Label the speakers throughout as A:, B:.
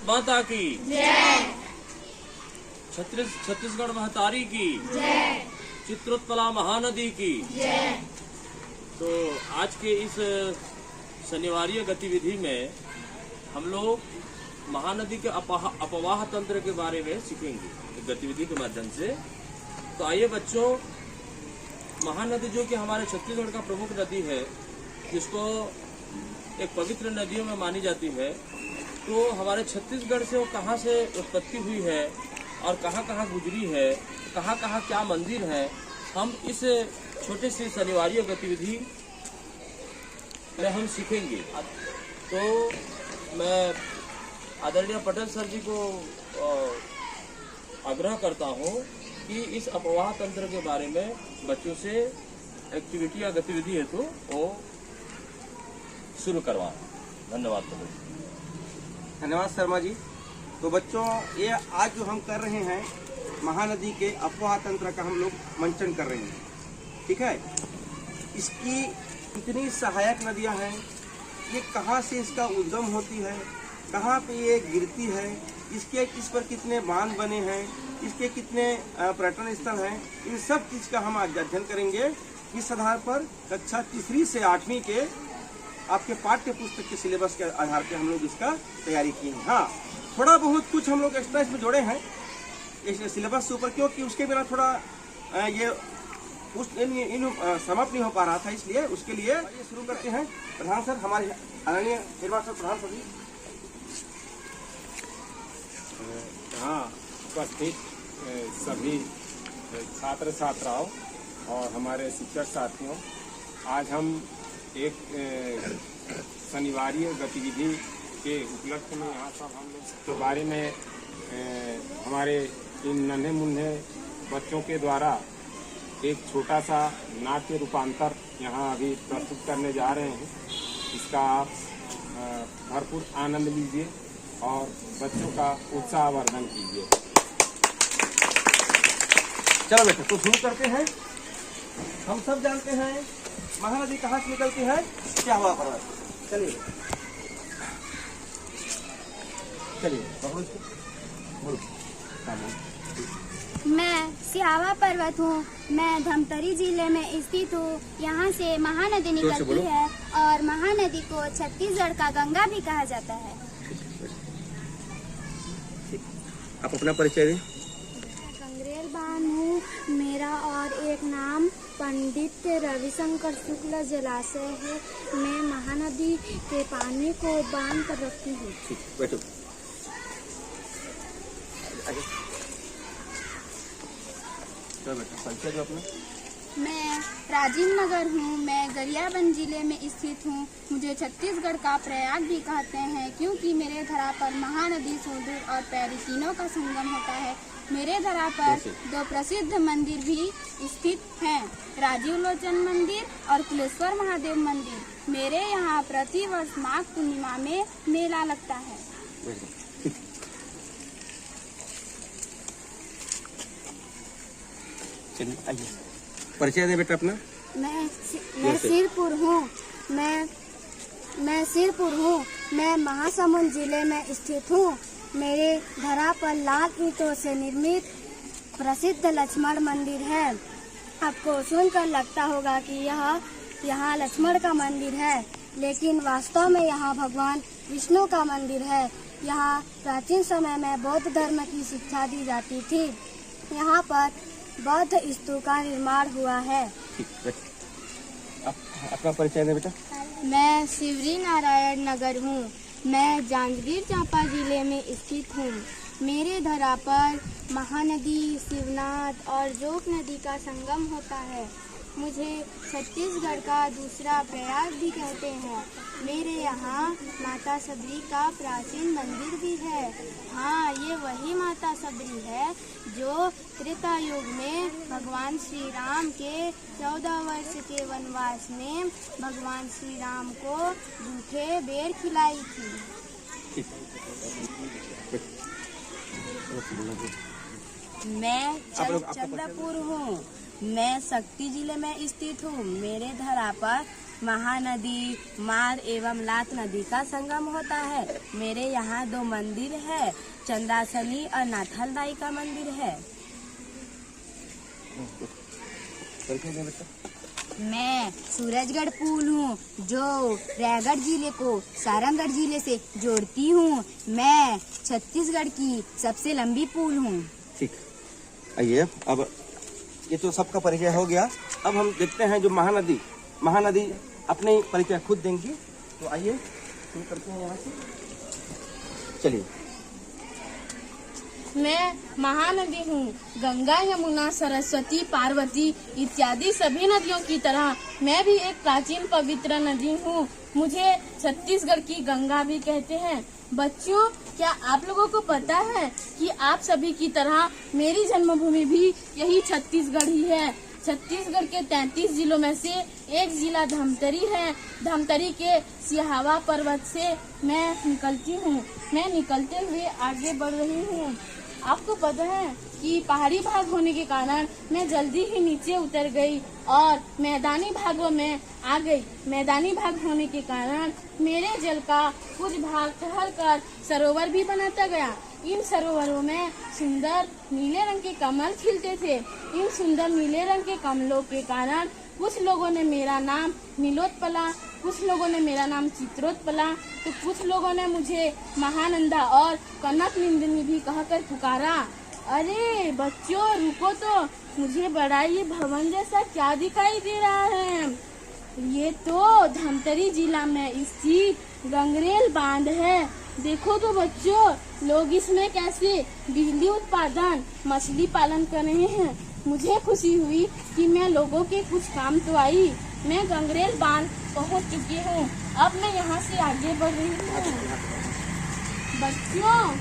A: माता की जय। छत्तीसगढ़ महतारी की जय। चित्रोत्पला महानदी की जय। तो आज के इस शनिवारीय गतिविधि में हम लोग महानदी के अपवाह तंत्र के बारे में सीखेंगे गतिविधि के माध्यम से। तो आइए बच्चों, महानदी जो कि हमारे छत्तीसगढ़ का प्रमुख नदी है, जिसको एक पवित्र नदियों में मानी जाती है, तो हमारे छत्तीसगढ़ से वो कहाँ से उत्पत्ति हुई है और कहाँ कहाँ गुजरी है, कहाँ कहाँ क्या मंदिर है, हम इस छोटे से शनिवारीय गतिविधि में हम सीखेंगे। तो मैं आदरणीय पटेल सर जी को आग्रह करता हूँ कि इस अपवाह तंत्र के बारे में बच्चों से एक्टिविटी या गतिविधि है तो वो शुरू करवाएं। धन्यवाद।
B: धन्यवाद शर्मा जी। तो बच्चों, ये आज जो हम कर रहे हैं महानदी के अपवाह तंत्र का हम लोग मंचन कर रहे हैं, ठीक है। इसकी कितनी सहायक नदियां हैं, ये कहाँ से इसका उद्गम होती है, कहाँ पे ये गिरती है, इस पर कितने बांध बने हैं, इसके कितने पर्यटन स्थल हैं, इन सब चीज़ का हम आज अध्ययन करेंगे। इस आधार पर कक्षा 3 से 8वीं के आपके पाठ्य पुस्तक के सिलेबस के आधार पर हम लोग इसका तैयारी किए हैं। हाँ, थोड़ा बहुत कुछ हम लोग एक्स्ट्रा इसमें जोड़े हैं इस सिलेबस के ऊपर, क्योंकि उसके बिना थोड़ा ये समाप्त नहीं हो पा रहा था, इसलिए उसके लिए ये शुरू करते हैं। प्रधान सर, हमारे आदरणीय हेडमास्टर प्रधान सर जी।
C: हाँ, उपस्थित सभी छात्र छात्राओं और हमारे शिक्षक साथियों, आज हम एक शनिवारीय गतिविधि के उपलक्ष्य में यहाँ सब हम लोग के बारे में हमारे इन नन्हे मुन्ने बच्चों के द्वारा एक छोटा सा नाट्य रूपांतर यहाँ अभी प्रस्तुत करने जा रहे हैं। इसका आप भरपूर आनंद लीजिए और बच्चों का उत्साहवर्धन कीजिए।
B: चलो बेटा, तो शुरू करते हैं। हम सब जानते हैं महानदी कहाँ से निकलती है, क्या हुआ पर्वत। चलिए चलिए पकड़ो इसको, बोलो।
D: मैं सिहावा पर्वत हूँ। मैं धमतरी जिले में स्थित हूँ। यहाँ से महानदी निकलती है और महानदी को छत्तीसगढ़ का गंगा भी कहा जाता है।
B: आप अपना परिचय दें।
D: गंगरेल बानू मेरा और एक नाम पंडित रविशंकर शुक्ल जलाशय है। मैं महानदी के पानी को बांध कर रखती हूँ।
B: बैठो। परिचय दो अपना।
D: मैं राजीव नगर हूँ। मैं गरियाबंद जिले में स्थित हूँ। मुझे छत्तीसगढ़ का प्रयाग भी कहते हैं, क्योंकि मेरे धरा पर महानदी, सूदूर और पैरी तीनों का संगम होता है। मेरे धरा पर 2 प्रसिद्ध मंदिर भी स्थित हैं, राजीव लोचन मंदिर और कुलेश्वर महादेव मंदिर। मेरे यहाँ प्रतिवर्ष माघ पूर्णिमा में मेला लगता है।
B: परिचय दे बेटा अपना।
D: मैं सिरपुर हूँ। मैं सिरपुर हूँ। मैं महासमुंद जिले में स्थित हूँ। मेरे धरा पर लाल ईंटों से निर्मित प्रसिद्ध लक्ष्मण मंदिर है। आपको सुनकर लगता होगा कि यहाँ लक्ष्मण का मंदिर है, लेकिन वास्तव में यहाँ भगवान विष्णु का मंदिर है। यहाँ प्राचीन समय में बौद्ध धर्म की शिक्षा दी जाती थी। यहाँ पर बौद्ध स्तूप का निर्माण हुआ है।
B: अपना परिचय दे बेटा।
D: मैं शिवरी नारायण नगर हूँ। मैं जांजगीर चांपा जिले में स्थित हूँ। मेरे धरा पर महानदी, शिवनाथ और जोक नदी का संगम होता है। मुझे छत्तीसगढ़ का दूसरा प्रयाग भी कहते हैं। मेरे यहाँ माता सबरी का प्राचीन मंदिर भी है। हाँ, ये वही माता सबरी है जो त्रेता युग में भगवान श्री राम के 14 वर्ष के वनवास में भगवान श्री राम को झूठे बेर खिलाई थी।
E: मैं चंद्रपुर हूँ। मैं शक्ति जिले में स्थित हूँ। मेरे धरा पर महानदी मार एवं लात नदी का संगम होता है। मेरे यहाँ 2 मंदिर है, चंद्रासनी और नाथलदाई का मंदिर है।
F: मैं सूरजगढ़ पुल हूँ जो रायगढ़ जिले को सारंगगढ़ जिले से जोड़ती हूँ। मैं छत्तीसगढ़ की सबसे लंबी पुल हूँ।
B: ठीक, आइए अब ये तो सबका परिचय हो गया। अब हम देखते हैं जो महानदी अपने परिचय खुद देंगी। तो आइए शुरू करते हैं यहाँ से, चलिए।
D: मैं महानदी हूँ। गंगा, यमुना, सरस्वती, पार्वती इत्यादि सभी नदियों की तरह मैं भी एक प्राचीन पवित्र नदी हूँ। मुझे छत्तीसगढ़ की गंगा भी कहते हैं। बच्चों, क्या आप लोगों को पता है कि आप सभी की तरह मेरी जन्मभूमि भी यही छत्तीसगढ़ ही है। छत्तीसगढ़ के 33 जिलों में से एक जिला धमतरी है। धमतरी के सिहावा पर्वत से मैं निकलती हूँ। मैं निकलते हुए आगे बढ़ रही हूँ। आपको पता है कि पहाड़ी भाग होने के कारण मैं जल्दी ही नीचे उतर गई और मैदानी भागों में आ गई। मैदानी भाग होने के कारण मेरे जल का कुछ भाग ठहर कर सरोवर भी बनाता गया। इन सरोवरों में सुंदर नीले रंग के कमल खिलते थे। इन सुंदर नीले रंग के कमलों के कारण कुछ लोगों ने मेरा नाम नीलोत्पला, कुछ लोगों ने मेरा नाम चित्रोत्पला, तो कुछ लोगों ने मुझे महानंदा और कनक निंदिनी भी कहकर पुकारा। अरे बच्चों, रुको तो, मुझे बड़ा ये भवन जैसा क्या दिखाई दे रहा है? ये तो धमतरी जिला में स्थित गंगरेल बांध है। देखो तो बच्चों, लोग इसमें कैसे बिजली उत्पादन, मछली पालन कर रहे हैं। मुझे खुशी हुई कि मैं लोगों के कुछ काम तो आई। मैं गंगरेल बांध पहुंच चुकी हूँ। अब मैं यहाँ से आगे बढ़ रही हूँ। बच्चों,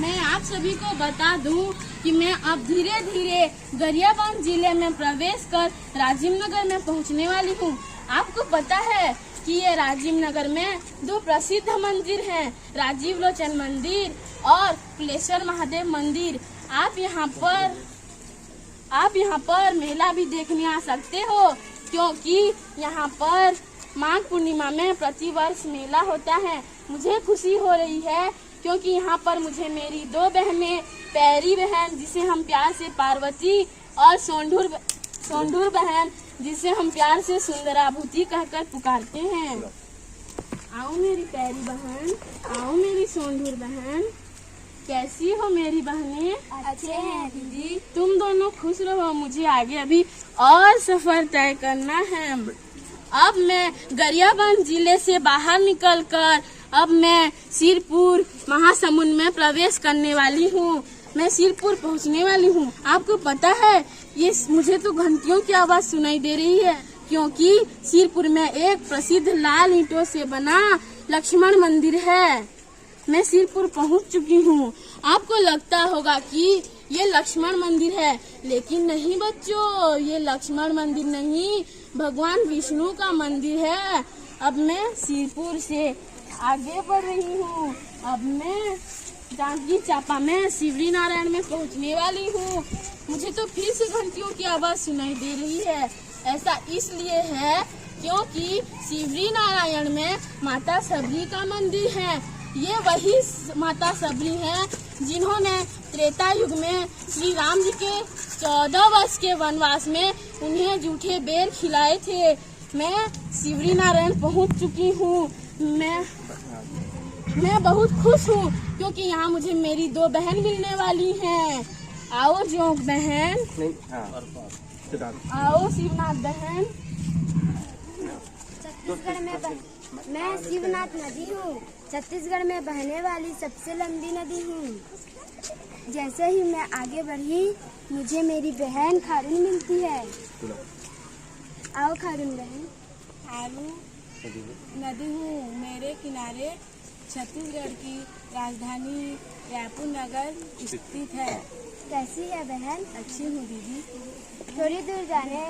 D: मैं आप सभी को बता दूं कि मैं अब धीरे धीरे गरियाबंद जिले में प्रवेश कर राजीव नगर में पहुँचने वाली हूँ। आपको पता है कि ये राजीव नगर में 2 प्रसिद्ध मंदिर हैं, राजीव लोचन मंदिर और कुलेश्वर महादेव मंदिर। आप यहाँ पर मेला भी देखने आ सकते हो, क्योंकि यहाँ पर माघ पूर्णिमा में प्रतिवर्ष मेला होता है। मुझे खुशी हो रही है क्योंकि यहाँ पर मुझे मेरी 2 बहनें, पैरी बहन जिसे हम प्यार से पार्वती और सोंढूर बहन जिसे हम प्यार से सुंदराभूति कहकर पुकारते हैं। आओ मेरी पैरी बहन, आओ मेरी सोंढूर बहन। कैसी हो मेरी बहनें?
F: अच्छे हैं
D: दीदी। तुम दोनों खुश रहो, मुझे आगे अभी और सफर तय करना है। अब मैं गरियाबंद जिले से बाहर निकलकर अब मैं सिरपुर महासमुंद में प्रवेश करने वाली हूँ। मैं सिरपुर पहुँचने वाली हूँ। आपको पता है, ये मुझे तो घंटियों की आवाज सुनाई दे रही है, क्योंकि सिरपुर में एक प्रसिद्ध लाल ईंटों से बना लक्ष्मण मंदिर है। मैं सिरपुर पहुँच चुकी हूँ। आपको लगता होगा कि ये लक्ष्मण मंदिर है, लेकिन नहीं बच्चों, ये लक्ष्मण मंदिर नहीं, भगवान विष्णु का मंदिर है। अब मैं सिरपुर से आगे बढ़ रही हूँ। अब मैं जांजगीर चांपा में शिवरी नारायण में पहुँचने वाली हूँ। मुझे तो फिर से घंटियों की आवाज सुनाई दे रही है। ऐसा इसलिए है क्योंकि शिवरी नारायण में माता सबरी का मंदिर है। ये वही माता सबरी हैं जिन्होंने त्रेता युग में श्री राम जी के 14 वर्ष के वनवास में उन्हें जूठे बेर खिलाए थे। मैं शिवरी नारायण पहुंच चुकी हूँ। मैं बहुत खुश हूँ क्योंकि यहाँ मुझे मेरी 2 बहन मिलने वाली हैं। आओ जोंक बहन, आओ शिवनाथ बहन।
F: छत्तीसगढ़ में मैं शिवनाथ नदी हूँ। छत्तीसगढ़ में बहने वाली सबसे लंबी नदी हूँ। जैसे ही मैं आगे बढ़ी, मुझे मेरी बहन खारून मिलती है। आओ खारून बहन।
E: आलू नदी हूँ। मेरे किनारे छत्तीसगढ़ की राजधानी रायपुर नगर स्थित है।
F: कैसी है बहन?
E: अच्छी हूँ दीदी।
F: थोड़ी दूर जाने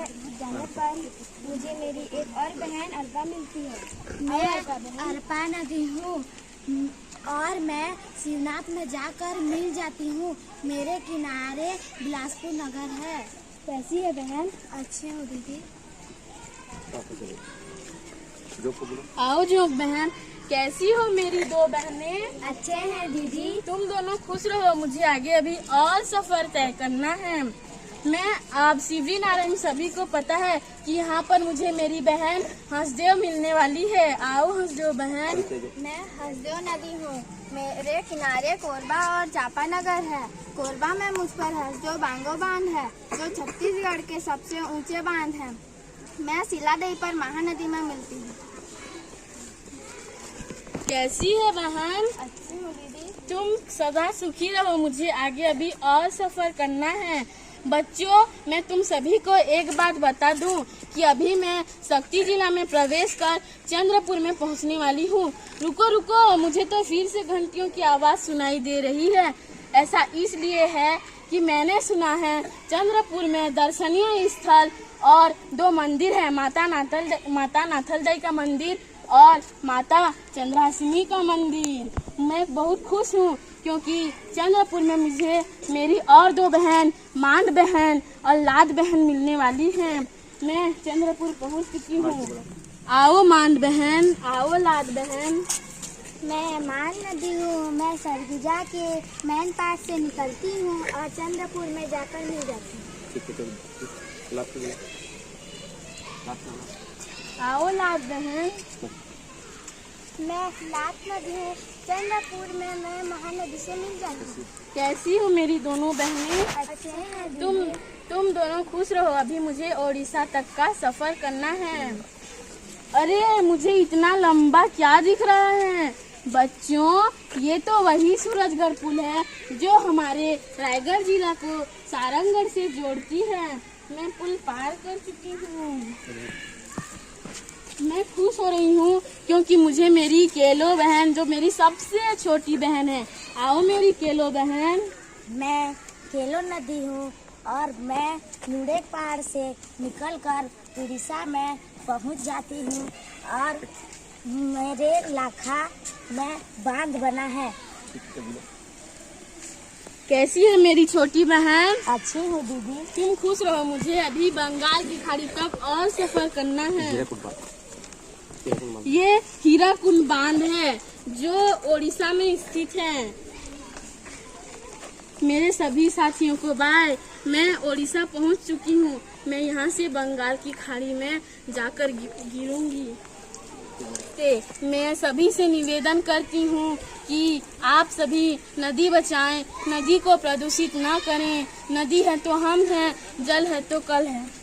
F: पर मुझे मेरी एक और बहन अल्पा मिलती है। मैं अल्पा नदी हूँ और मैं शिवनाथ में जाकर मिल जाती हूँ। मेरे किनारे बिलासपुर नगर है। कैसी है बहन? अच्छी हूँ दीदी।
E: आओ जोक बहन, कैसी हो मेरी दो बहनें?
F: अच्छे हैं दीदी।
E: तुम दोनों खुश रहो, मुझे आगे अभी और सफर तय करना है। मैं आप शिवरी नारायण सभी को पता है कि यहाँ पर मुझे मेरी बहन हंसदेव मिलने वाली है। आओ हंसदेव बहन।
D: मैं हंसदेव नदी हूँ। मेरे किनारे कोरबा और चापानगर है। कोरबा में मुझ पर हंसदेव बांगो बांध है, जो छत्तीसगढ़ के सबसे ऊंचे बांध है। मैं सिलादेई पर महानदी में मिलती हूँ।
E: कैसी है बहन?
D: अच्छी हूँ दीदी।
E: तुम सदा सुखी रहो, मुझे आगे अभी और सफर करना है। बच्चों, मैं तुम सभी को एक बात बता दूं कि अभी मैं शक्ति जिला में प्रवेश कर चंद्रपुर में पहुंचने वाली हूं। रुको रुको, मुझे तो फिर से घंटियों की आवाज सुनाई दे रही है। ऐसा इसलिए है कि मैंने सुना है चंद्रपुर में दर्शनीय स्थल और दो मंदिर है, माता नाथलदाई का मंदिर और माता चंद्रासिनी का मंदिर। मैं बहुत खुश हूँ क्योंकि चंद्रपुर में मुझे मेरी और दो बहन, मांद बहन और लाद बहन मिलने वाली हैं। मैं चंद्रपुर पहुँच चुकी हूँ। आओ मांद बहन, आओ लाद बहन।
F: मैं मान नदी हूँ। मैं सरगुजा के मैन पास से निकलती हूँ और चंद्रपुर में जाकर मिल जाती हूँ।
E: आओ लाद बहन।
F: मैं लात नदी हूँ। चंद्रपुर में मैं महानदी से मिल जाती हूँ।
E: कैसी हो मेरी दोनों बहनें?
F: अच्छे हैं
E: तुम दोनों खुश रहो, अभी मुझे ओडिशा तक का सफर करना है। अरे मुझे इतना लंबा क्या दिख रहा है? बच्चों, ये तो वही सूरजगढ़ पुल है जो हमारे रायगढ़ जिला को सारंगगढ़ से जोड़ती है। मैं पुल पार कर चुकी हूँ। मैं खुश हो रही हूँ क्योंकि मुझे मेरी केलो बहन, जो मेरी सबसे छोटी बहन है, आओ मेरी केलो बहन।
F: मैं केलो नदी हूँ और मैं नुड़ेक पहाड़ से निकलकर उड़ीसा में पहुँच जाती हूँ और मेरे लाखा में बांध बना है।
E: कैसी है मेरी छोटी बहन?
F: अच्छी हूँ दीदी।
E: तुम खुश रहो, मुझे अभी बंगाल की खाड़ी तक और सफर करना है। ये हीराकुंड बांध है जो ओडिशा में स्थित है। मेरे सभी साथियों को बाय। मैं ओडिशा पहुंच चुकी हूँ। मैं यहाँ से बंगाल की खाड़ी में जाकर गिरूंगी। मैं सभी से निवेदन करती हूँ कि आप सभी नदी बचाएं, नदी को प्रदूषित ना करें। नदी है तो हम हैं, जल है तो कल है।